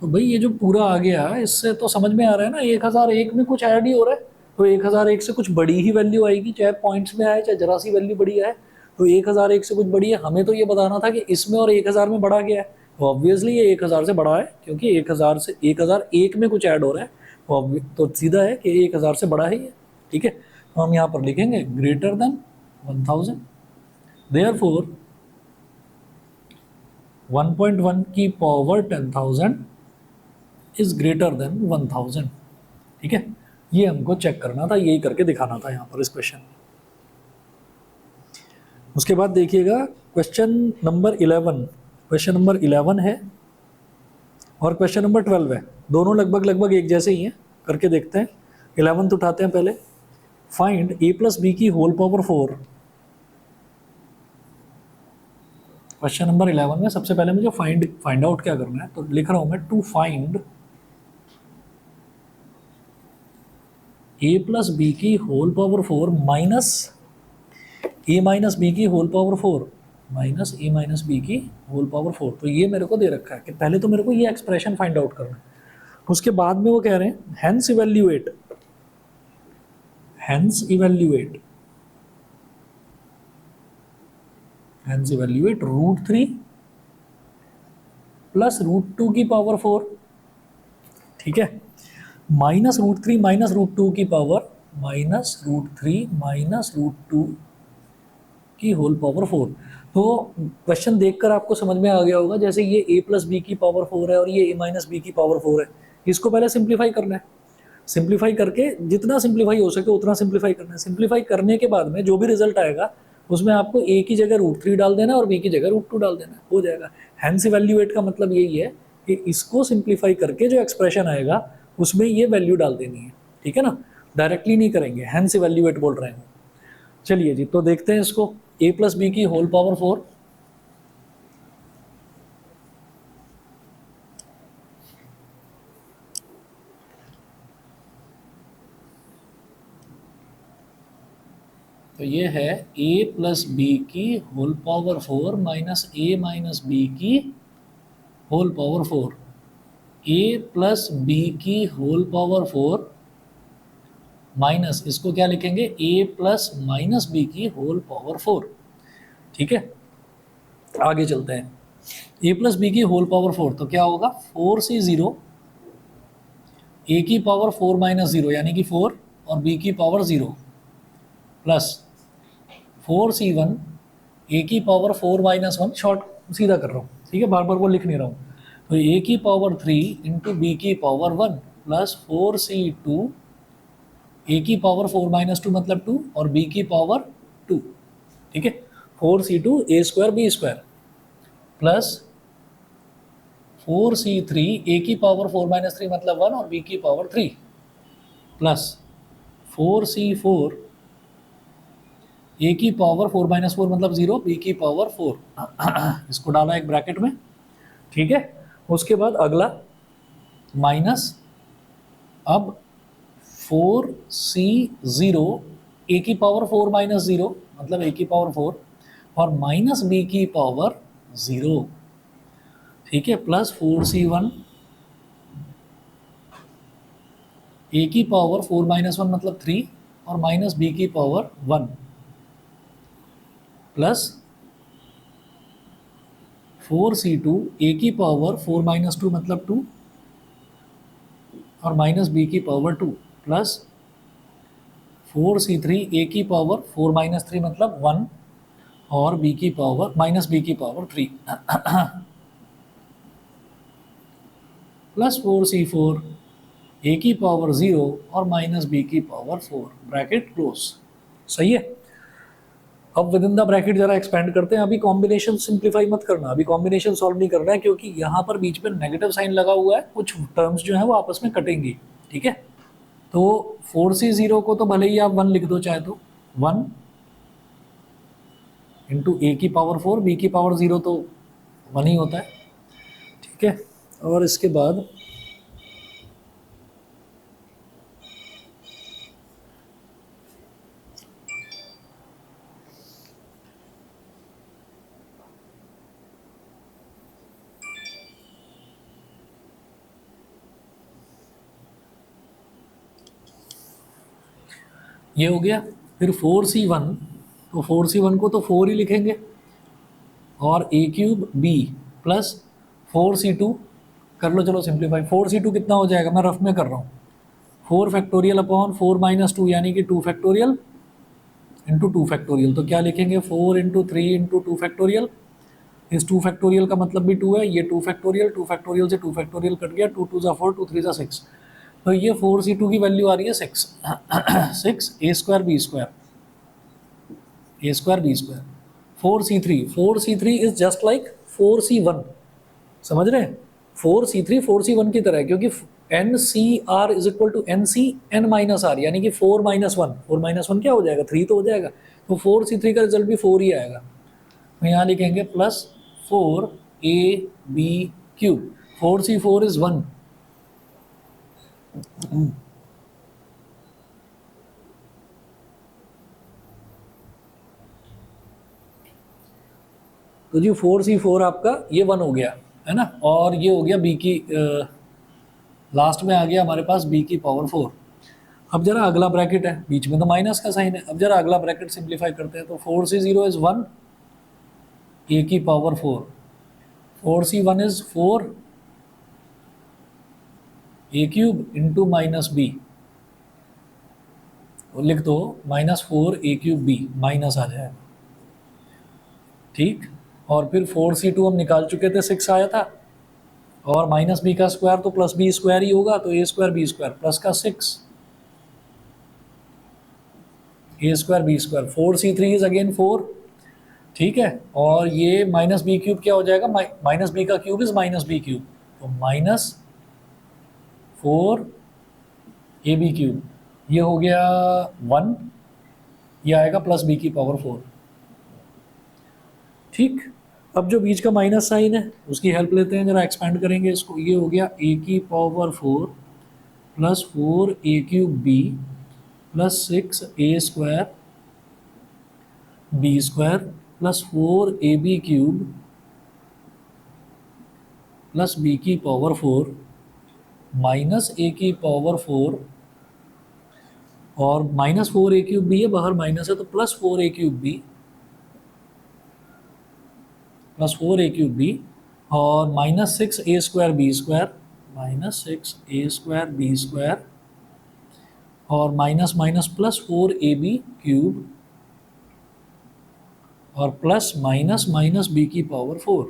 तो भाई ये जो पूरा आ गया, इससे तो समझ में आ रहा है ना 1,001 में कुछ ऐड ही हो रहा है, तो 1,001 से कुछ बड़ी ही वैल्यू आएगी, चाहे पॉइंट्स में आए चाहे जरा सी वैल्यू बड़ी आए, तो 1,001 से कुछ बड़ी है। हमें तो ये बताना था कि इसमें और 1,000 में बड़ा क्या है, तो ऑब्वियसली ये 1,000 से बड़ा है, क्योंकि 1,000 से 1,001 में कुछ ऐड हो रहा है, तो सीधा है कि 1,000 से बड़ा है ये। ठीक है, तो हम यहाँ पर लिखेंगे ग्रेटर देन 1,000, देयरफॉर 1.1 की पावर 10,000 इज ग्रेटर देन 1,000। ठीक है, ये हमको चेक करना था, यही करके दिखाना था यहाँ पर इस क्वेश्चन में। उसके बाद देखिएगा क्वेश्चन नंबर 11 है और क्वेश्चन नंबर 12 है, दोनों लगभग एक जैसे ही हैं, करके देखते हैं। 11 उठाते हैं पहले, फाइंड a प्लस बी की होल पावर 4। क्वेश्चन नंबर 11 में सबसे पहले मुझे फाइंड आउट क्या करना है, तो लिख रहा हूं मैं to find a plus B की whole power 4 minus a minus B की whole power 4 minus a minus B की होल पावर 4। तो ये मेरे को दे रखा है कि पहले तो मेरे को ये एक्सप्रेशन फाइंड आउट करना है, उसके बाद में वो कह रहे हैं hence evaluate Hence evaluate √3 plus √2 की पावर 4, ठीक है, -√3 माइनस √2 की पावर -√3 माइनस √2 की होल पावर 4। तो क्वेश्चन देखकर आपको समझ में आ गया होगा, जैसे ये a प्लस बी की पावर 4 है और ये a माइनस बी की पावर 4 है, इसको पहले सिंप्लीफाई करना है। सिंप्लीफाई करके जितना सिंप्लीफाई हो सके उतना सिंप्लीफाई करना है। सिंप्लीफाई करने के बाद में जो भी रिजल्ट आएगा उसमें आपको a की जगह √3 डाल देना है और b की जगह √2 डाल देना है, हो जाएगा। हैंस इवैल्यूएट का मतलब यही है कि इसको सिंप्लीफाई करके जो एक्सप्रेशन आएगा उसमें ये वैल्यू डाल देनी है, ठीक है ना, डायरेक्टली नहीं करेंगे, हैंस इवैल्यूएट बोल रहे हैं। चलिए जी, तो देखते हैं इसको, a प्लस बी की होल पावर 4, तो ये है a प्लस बी की whole power 4 minus a minus B की whole power 4, a plus B की होल पावर 4 माइनस, इसको क्या लिखेंगे, a प्लस माइनस बी की होल पावर 4, ठीक है। आगे चलते हैं, a प्लस बी की होल पावर 4, तो क्या होगा, 4c0 a की पावर 4 माइनस 0 यानी कि 4 और b की पावर 0 प्लस 4c1 a की पावर 4 माइनस 1, शॉर्ट सीधा कर रहा हूँ, ठीक है, बार बार वो लिख नहीं रहा हूँ। तो a की पावर 3 इंटू बी की पावर 1 प्लस 4c2 a की पावर 4 माइनस 2 मतलब 2 और b की पावर 2, ठीक है, 4c2 a square b square plus 4c3 a की पावर 4 माइनस 3 मतलब 1 और b की पावर 3 प्लस 4c4 a की पावर 4 माइनस 4 मतलब 0, b की पावर 4 इसको डाला एक ब्रैकेट में, ठीक है। उसके बाद अगला माइनस, अब 4c0 a की पावर 4 माइनस 0 मतलब a की पावर 4 और माइनस b की पावर 0, ठीक है, प्लस 4c1 a की पावर 4 माइनस 1 मतलब 3 और माइनस b की पावर 1 प्लस 4c2 a की पावर 4 माइनस 2 मतलब 2 और माइनस b की पावर 2 प्लस 4c3 a की पावर 4 माइनस 3 मतलब 1 और b की पावर माइनस b की पावर 3 प्लस 4c4 a की पावर 0 और माइनस b की पावर 4, ब्रैकेट क्लोज, सही है। अब विद इन द ब्रैकेट जरा एक्सपेंड करते हैं। अभी कॉम्बिनेशन सिंप्लीफाई मत करना, अभी कॉम्बिनेशन सॉल्व नहीं करना है क्योंकि यहाँ पर बीच में नेगेटिव साइन लगा हुआ है, कुछ टर्म्स जो है वो आपस में कटेंगी, ठीक है। तो 4c0 को तो भले ही आप 1 लिख दो चाहे तो, 1 इंटू a की पावर 4 b की पावर 0 तो 1 ही होता है, ठीक है। और इसके बाद ये हो गया। फिर 4c1, तो 4c1 को तो 4 ही लिखेंगे और a cube b plus 4c2 कर लो, चलो सिंप्लीफाई, 4c2 कितना हो जाएगा, मैं रफ में कर रहा हूँ, 4 फैक्टोरियल अपॉन 4 माइनस 2 यानी कि 2 फैक्टोरियल इंटू 2 फैक्टोरियल, तो क्या लिखेंगे, 4 इंटू 3 इंटू 2 फैक्टोरियल, इस 2 फैक्टोरियल का मतलब भी 2 है, ये 2 फैक्टोरियल से 2 फैक्टोरियल कट गया, 2 2 4 2 3 6, तो ये 4c2 की वैल्यू आ रही है 6 6 a square b square 4c3 is just like 4c1, समझ रहे हैं, 4c3 4c1 की तरह है क्योंकि NCR is equal to NC n minus R यानी कि 4 माइनस 1, 4 माइनस 1 क्या हो जाएगा, 3 तो हो जाएगा, तो 4c3 का रिजल्ट भी 4 ही आएगा। तो यहाँ लिखेंगे plus 4ab cube, 4c4 is 1, तो जी 4c4 आपका ये 1 हो गया है ना, और ये हो गया b की लास्ट में आ गया हमारे पास b की पावर 4, अब जरा अगला ब्रैकेट है, बीच में तो माइनस का साइन है। अब जरा अगला ब्रैकेट सिंप्लीफाई करते हैं, तो 4 से 0 इज 1, ए की power 4, 4 C 1 is 4, A cube into minus B, लिख दो -4 ए क्यूब बी, माइनस आ जाएगा, ठीक। और फिर 4c2 हम निकाल चुके थे, 6 आया था, और माइनस बी का स्क्वायर तो प्लस बी स्क्वायर ही होगा, तो A square B square plus का 6, ए square B square, 4c3 is again 4, ठीक है। और ये माइनस बी क्यूब क्या हो जाएगा, माइनस बी का cube is minus B cube, तो -4 ए बी क्यूब, ये हो गया 1, ये आएगा प्लस बी की पावर 4, ठीक। अब जो बीच का माइनस साइन है उसकी हेल्प लेते हैं, जरा एक्सपेंड करेंगे इसको, ये हो गया ए की power 4 plus 4 A cube B plus 6 A square B square plus 4 A B cube plus B की पावर 4 माइनस ए की पावर 4, और -4 ए क्यूब बी है, बाहर माइनस है तो प्लस 4 ए क्यूब बी, प्लस 4 ए क्यूब बी, और -6 ए स्क्वायर बी स्क्वायर, -6 ए square B square, और minus minus plus 4 A B cube, और प्लस माइनस माइनस बी की पावर 4,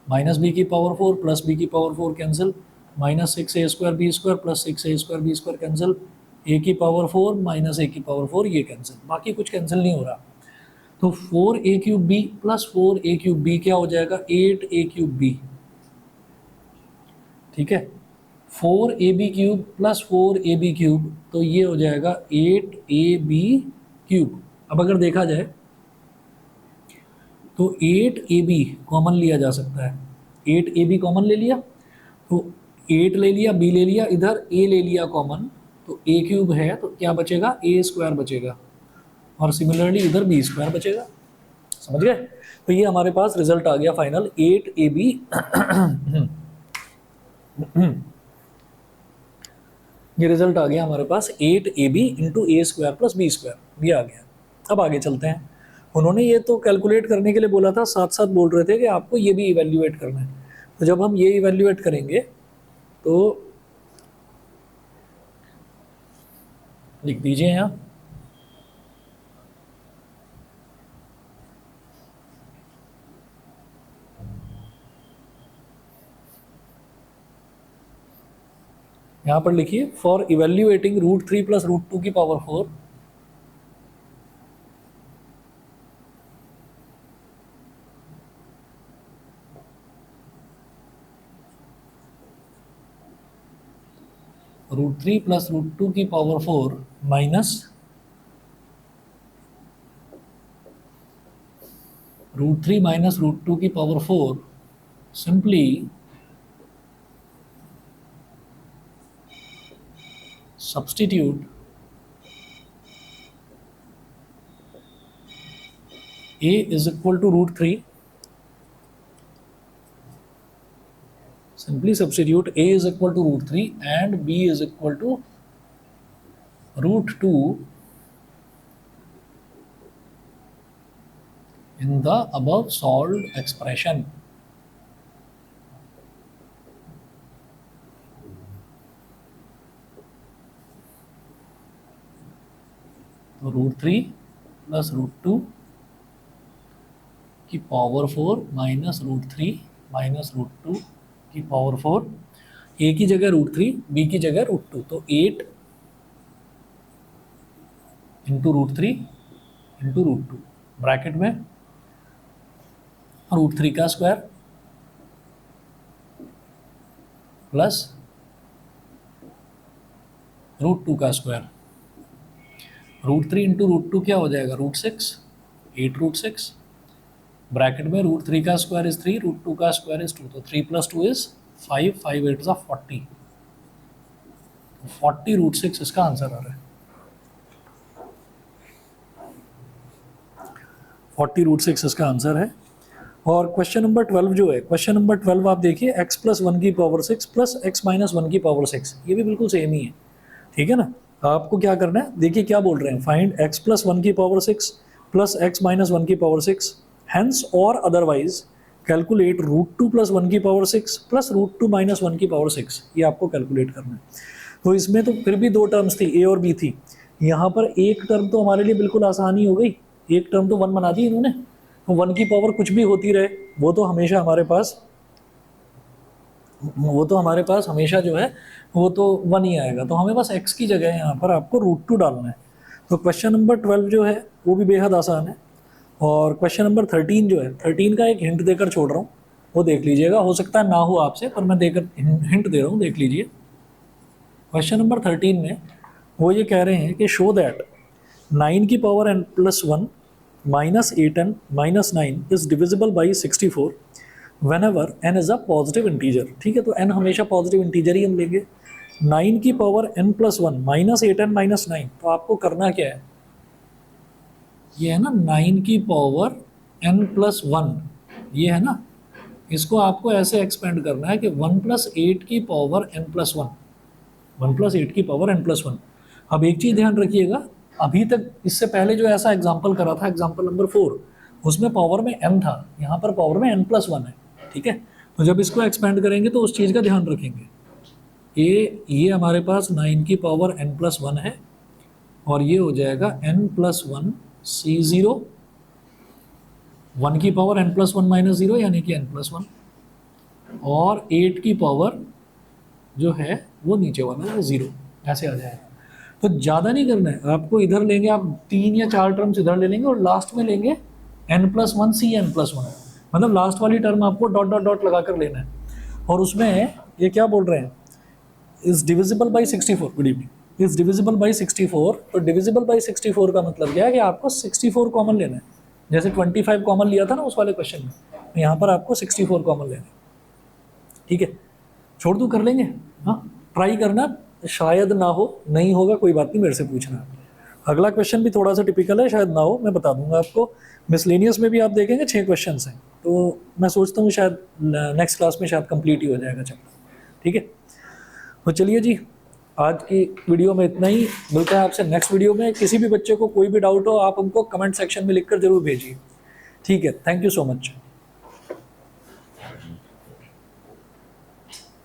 माइनस बी की पावर 4 प्लस बी की power 4 cancel, -6 A square B square plus 6 A square B square cancel, A की power 4 minus a की power 4 ये cancel, बाकी कुछ cancel नहीं हो रहा। तो 4 ए क्यूब बी प्लस 4 ए क्यूब बी क्या हो जाएगा, 8 ए क्यूब बी, ठीक है। 4 A B cube plus 4 A B cube, तो ये हो जाएगा 8 ए बी क्यूब। अब अगर देखा जाए तो 8 ए बी कॉमन लिया जा सकता है, 8 ए बी कॉमन ले लिया, तो 8 ले लिया, बी ले लिया, इधर ए ले लिया कॉमन, तो ए क्यूब है तो क्या बचेगा, ए स्क्वायर बचेगा, और सिमिलरली इधर बी स्क्वायर बचेगा, समझ गए। तो ये हमारे पास रिजल्ट आ गया फाइनल, 8 ए बी ये रिजल्ट आ गया हमारे पास 8 A B into A square plus B square, ये आ गया। अब आगे चलते हैं, उन्होंने ये तो कैलकुलेट करने के लिए बोला था, साथ साथ बोल रहे थे कि आपको ये भी इवेल्युएट करना है। तो जब हम ये इवेल्युएट करेंगे तो लिख दीजिए यहाँ, यहाँ पर लिखिए फॉर इवेल्युएटिंग √3 प्लस √2 की पावर 4, √3 प्लस √2 की पावर 4 माइनस √3 माइनस √2 की power 4, simply substitute a is equal to √3, simply substitute a is equal to √3 and b is equal to √2 in the above solved expression. तो √3 plus √2 की power 4 minus √3 minus √2 की power 4, ए की जगह √3, B की जगह √2, तो 8 into √3 into √2, bracket में √3 का स्क्वायर प्लस √2 का स्क्वायर, √3 इंटू √2 क्या हो जाएगा, √6, 8 √6, ब्रैकेट में √3 का स्क्वायर इज 3, √2 का स्क्वायर इज 2, तो 3 प्लस 2 इज 5, 5 8 इज 40, 40 √6 इसका आंसर आ रहा है, 40 √6 इसका आंसर है। और क्वेश्चन नंबर 12 जो है, क्वेश्चन नंबर 12 आप देखिए, x प्लस 1 की पावर 6 प्लस x माइनस 1 की पावर 6, ये भी बिल्कुल सेम ही है। ठीक है ना। आपको क्या करना है, देखिए क्या बोल रहे हैं, फाइंड x प्लस 1 की पावर 6 प्लस x माइनस 1 की पावर 6 हैंस और अदरवाइज कैलकुलेट रूट 2 प्लस 1 की पावर 6 प्लस रूट 2 माइनस 1 की पावर 6। ये आपको कैलकुलेट करना है। तो इसमें तो फिर भी दो टर्म्स थी, a और b थी। यहाँ पर एक टर्म तो हमारे लिए बिल्कुल आसानी हो गई, एक टर्म तो 1 बना दी इन्होंने। तो 1 की पावर कुछ भी होती रहे वो तो हमेशा हमारे पास हमेशा जो है वो तो 1 ही आएगा। तो हमें बस x की जगह यहाँ पर आपको रूट 2 डालना है। तो क्वेश्चन नंबर 12 जो है वो भी बेहद आसान है। और क्वेश्चन नंबर 13 जो है, 13 का एक हिंट देकर छोड़ रहा हूँ, वो देख लीजिएगा। हो सकता है ना हो आपसे, पर मैं देकर हिंट दे रहा हूँ, देख लीजिए। क्वेश्चन नंबर 13 में वो ये कह रहे हैं कि शो दैट 9 की power n plus 1 minus 8n minus 9 is divisible by 64 whenever n is a positive integer. ठीक है, तो n हमेशा पॉजिटिव इंटीजर ही हम लेंगे। 9 की power n plus 1 minus 8n minus 9, तो आपको करना क्या है, ये है ना 9 की पावर n प्लस 1, ये है ना, इसको आपको ऐसे एक्सपेंड करना है कि 1 प्लस 8 की पावर n प्लस 1, 1 प्लस 8 की पावर n प्लस 1। अब एक चीज़ ध्यान रखिएगा, अभी तक इससे पहले जो ऐसा एग्जाम्पल करा था, एग्जाम्पल नंबर 4, उसमें पावर में n था, यहाँ पर पावर में n प्लस 1 है। ठीक है, तो जब इसको एक्सपेंड करेंगे तो उस चीज़ का ध्यान रखेंगे। ये हमारे पास 9 की पावर n प्लस 1 है, और ये हो जाएगा n प्लस 1 C0, 1 की पावर n प्लस 1 माइनस 0 यानी कि n प्लस 1, और 8 की पावर जो है वो नीचे वाला है 0, ऐसे आ जाएगा। तो ज़्यादा नहीं करना है आपको, इधर लेंगे आप 3 या 4 टर्म्स इधर ले लेंगे, और लास्ट में लेंगे n प्लस 1 सी n प्लस 1, मतलब लास्ट वाली टर्म आपको डॉट डॉट डॉट लगा कर लेना है। और उसमें ये क्या बोल रहे हैं, is divisible by 64, good evening, is divisible by 64। तो डिविजिबल बाई 64 का मतलब क्या है कि आपको 64 कॉमन लेना है। जैसे 25 कॉमन लिया था ना उस वाले क्वेश्चन में, यहाँ पर आपको 64 कॉमन लेना है। ठीक है, छोड़ दूँ, कर लेंगे, हाँ ट्राई करना, शायद ना हो, नहीं होगा कोई बात नहीं, मेरे से पूछना। अगला क्वेश्चन भी थोड़ा सा टिपिकल है, शायद ना हो, मैं बता दूंगा आपको। मिसलेनियस में भी आप देखेंगे 6 क्वेश्चन हैं, तो मैं सोचता हूँ शायद नेक्स्ट क्लास में शायद कंप्लीट ही हो जाएगा चैप्टर। ठीक है, तो चलिए जी, आज की वीडियो में इतना ही। मिलता है आपसे नेक्स्ट वीडियो में। किसी भी बच्चे को कोई भी डाउट हो आप हमको कमेंट सेक्शन में लिखकर जरूर भेजिए। ठीक है, थैंक यू सो मच।